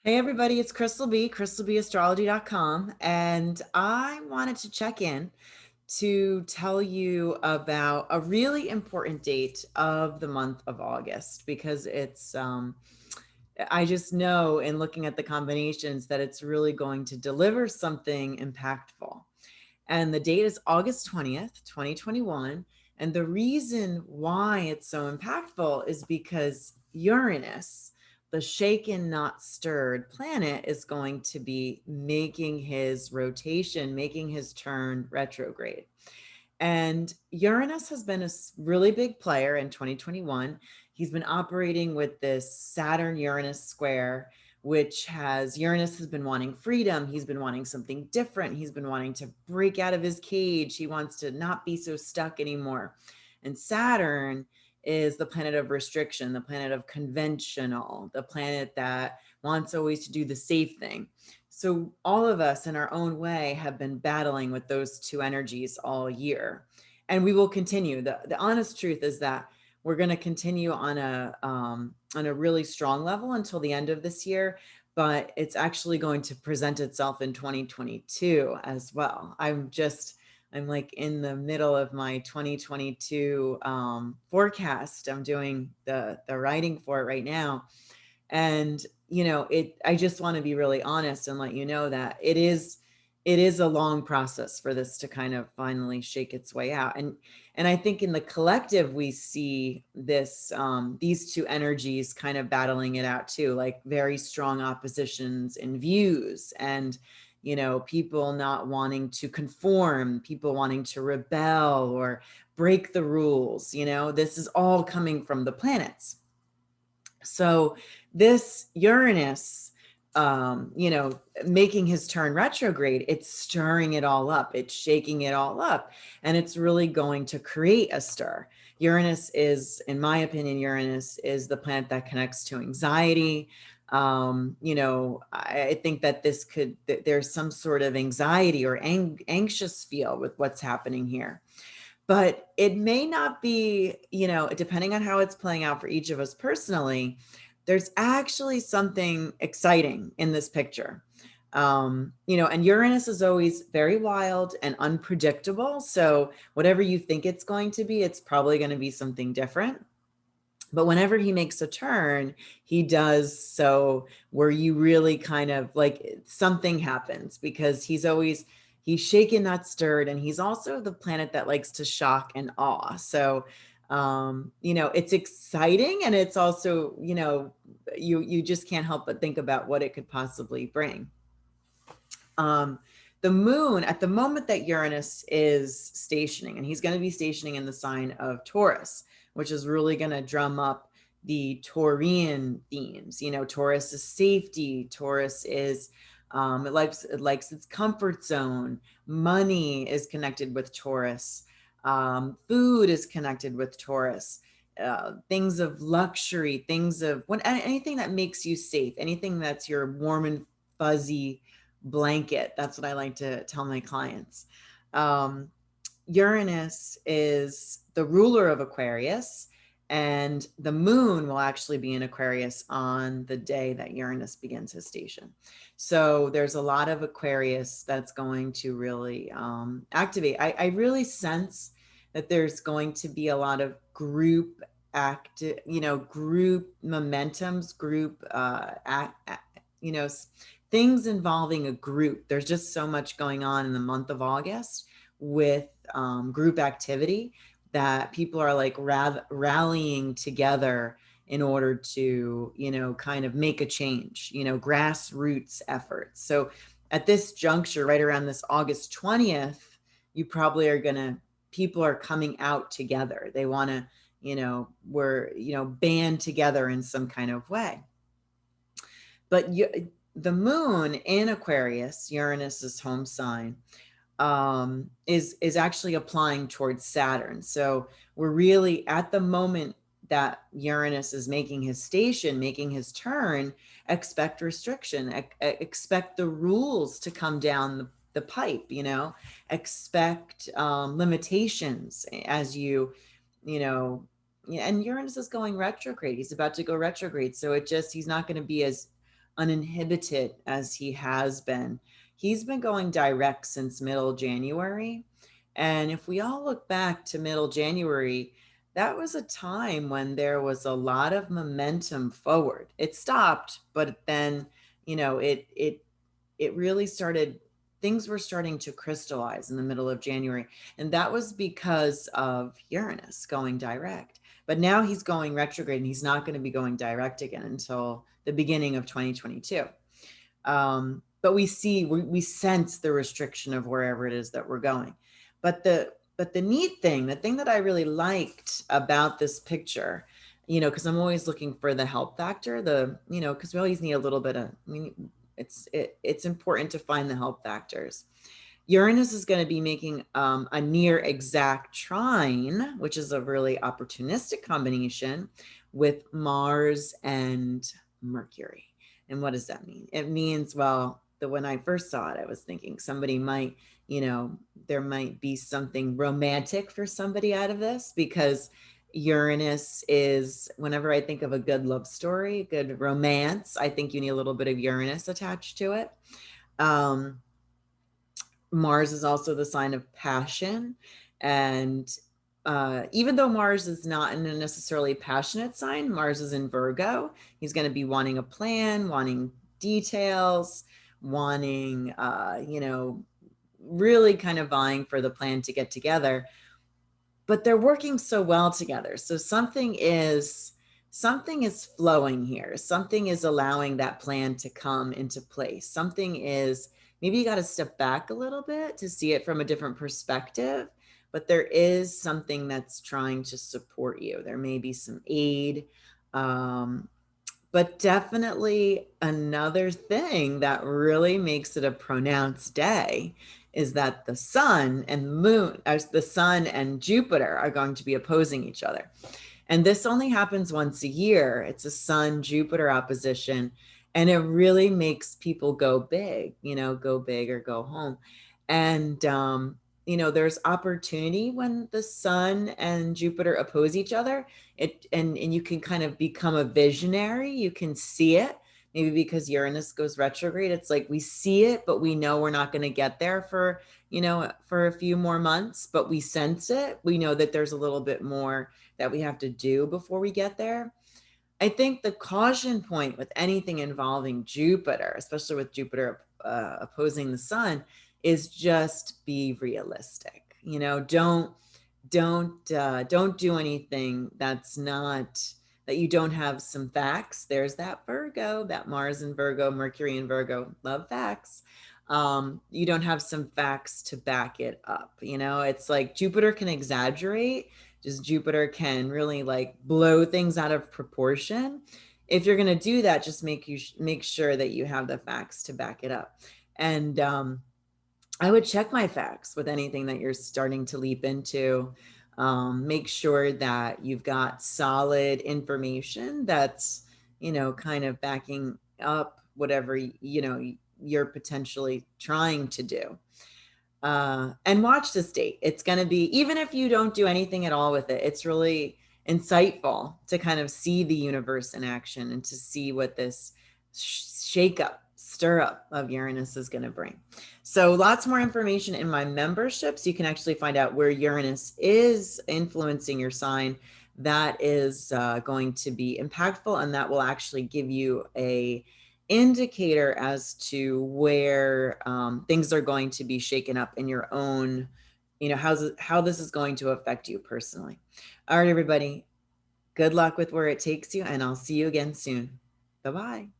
Hey everybody, it's Crystal B, crystalbastrology.com, and I wanted to check in to tell you about a really important date of the month of August because I just know in looking at the combinations that it's really going to deliver something impactful. And the date is August 20th, 2021. And the reason why it's so impactful is because Uranus, the shaken, not stirred planet, is going to be making his rotation, making his turn retrograde. And Uranus has been a really big player in 2021. He's been operating with this Saturn Uranus square, which has Uranus has been wanting freedom. He's been wanting something different. He's been wanting to break out of his cage. He wants to not be so stuck anymore. And Saturn is the planet of restriction, the planet of conventional, the planet that wants always to do the safe thing. So all of us in our own way have been battling with those two energies all year. And we will continue. The honest truth is that we're going to continue on a really strong level until the end of this year, but it's actually going to present itself in 2022 as well. I'm like in the middle of my 2022 forecast. I'm doing the writing for it right now. And I just want to be really honest and let you know that it is a long process for this to kind of finally shake its way out. And I think in the collective we see this these two energies kind of battling it out too, like very strong oppositions in views, and people not wanting to conform, people wanting to rebel or break the rules. This is all coming from the planets. So this Uranus, making his turn retrograde, it's stirring it all up. It's shaking it all up. And it's really going to create a stir. Uranus is, in my opinion, Uranus is the planet that connects to anxiety. I think that there's some sort of anxiety or anxious feel with what's happening here. But it may not be, depending on how it's playing out for each of us personally, there's actually something exciting in this picture. And Uranus is always very wild and unpredictable. So whatever you think it's going to be, it's probably going to be something different. But whenever he makes a turn, he does so where you really kind of like something happens, because he's shaken, not stirred. And he's also the planet that likes to shock and awe. So, it's exciting. And it's also, you just can't help but think about what it could possibly bring. The moon, at the moment that Uranus is stationing, and he's going to be stationing in the sign of Taurus, which is really going to drum up the Taurian themes. Taurus is safety. Taurus is it likes its comfort zone. Money is connected with Taurus. Food is connected with Taurus. Things of luxury, anything that makes you safe, anything that's your warm and fuzzy blanket. That's what I like to tell my clients. Uranus is the ruler of Aquarius, and the moon will actually be in Aquarius on the day that Uranus begins his station. So there's a lot of Aquarius that's going to really activate. I really sense that there's going to be a lot of group group momentums, group things involving a group. There's just so much going on in the month of August with group activity that people are like rallying together in order to, kind of make a change, grassroots efforts. So at this juncture, right around this August 20th, you probably people are coming out together. They want to, band together in some kind of way. But the moon in Aquarius, Uranus's home sign, is actually applying towards Saturn. So we're really at the moment that Uranus is making his station, making his turn, expect restriction, expect the rules to come down the pipe, expect limitations as and Uranus is going retrograde. He's about to go retrograde. So he's not going to be as uninhibited as he has been. He's been going direct since middle January. And if we all look back to middle January, that was a time when there was a lot of momentum forward. It stopped, but then, it really started, things were starting to crystallize in the middle of January. And that was because of Uranus going direct. But now he's going retrograde and he's not going to be going direct again until the beginning of 2022. But we sense the restriction of wherever it is that we're going. But the neat thing, the thing that I really liked about this picture, because I'm always looking for the help factor, because we always need a little bit of, it's important to find the help factors. Uranus is going to be making a near exact trine, which is a really opportunistic combination with Mars and Mercury. And what does that mean? It means, well, when I first saw it, I was thinking somebody might, there might be something romantic for somebody out of this, because Uranus is, whenever I think of a good love story, good romance, I think you need a little bit of Uranus attached to it. Mars is also the sign of passion. And even though Mars is not in a necessarily passionate sign, Mars is in Virgo. He's going to be wanting a plan, wanting details, wanting, really kind of vying for the plan to get together. But they're working so well together. So something is flowing here. Something is allowing that plan to come into place. Something is, maybe you got to step back a little bit to see it from a different perspective, but there is something that's trying to support you. There may be some aid, but definitely another thing that really makes it a pronounced day is that the sun and Jupiter are going to be opposing each other. And this only happens once a year. It's a Sun Jupiter opposition. And it really makes people go big, go big or go home. And, there's opportunity when the Sun and Jupiter oppose each other. And you can kind of become a visionary. You can see it. Maybe because Uranus goes retrograde, it's like we see it, but we know we're not going to get there for a few more months, but we sense it. We know that there's a little bit more that we have to do before we get there. I think the caution point with anything involving Jupiter, especially with Jupiter opposing the sun, is just be realistic. Don't do anything that's not, that you don't have some facts. There's that Virgo, that Mars in Virgo, Mercury in Virgo, love facts. You don't have some facts to back it up. It's like Jupiter can exaggerate, just Jupiter can really like blow things out of proportion. If you're going to do that, just make sure that you have the facts to back it up. And I would check my facts with anything that you're starting to leap into. Make sure that you've got solid information that's, kind of backing up whatever, you're potentially trying to do. And watch this date. It's going to be, even if you don't do anything at all with it, it's really insightful to kind of see the universe in action and to see what this stir up of Uranus is going to bring. So lots more information in my memberships. You can actually find out where Uranus is influencing your sign. That is going to be impactful, and that will actually give you a indicator as to where things are going to be shaken up in your own, how this is going to affect you personally. All right, everybody, good luck with where it takes you, and I'll see you again soon. Bye-bye.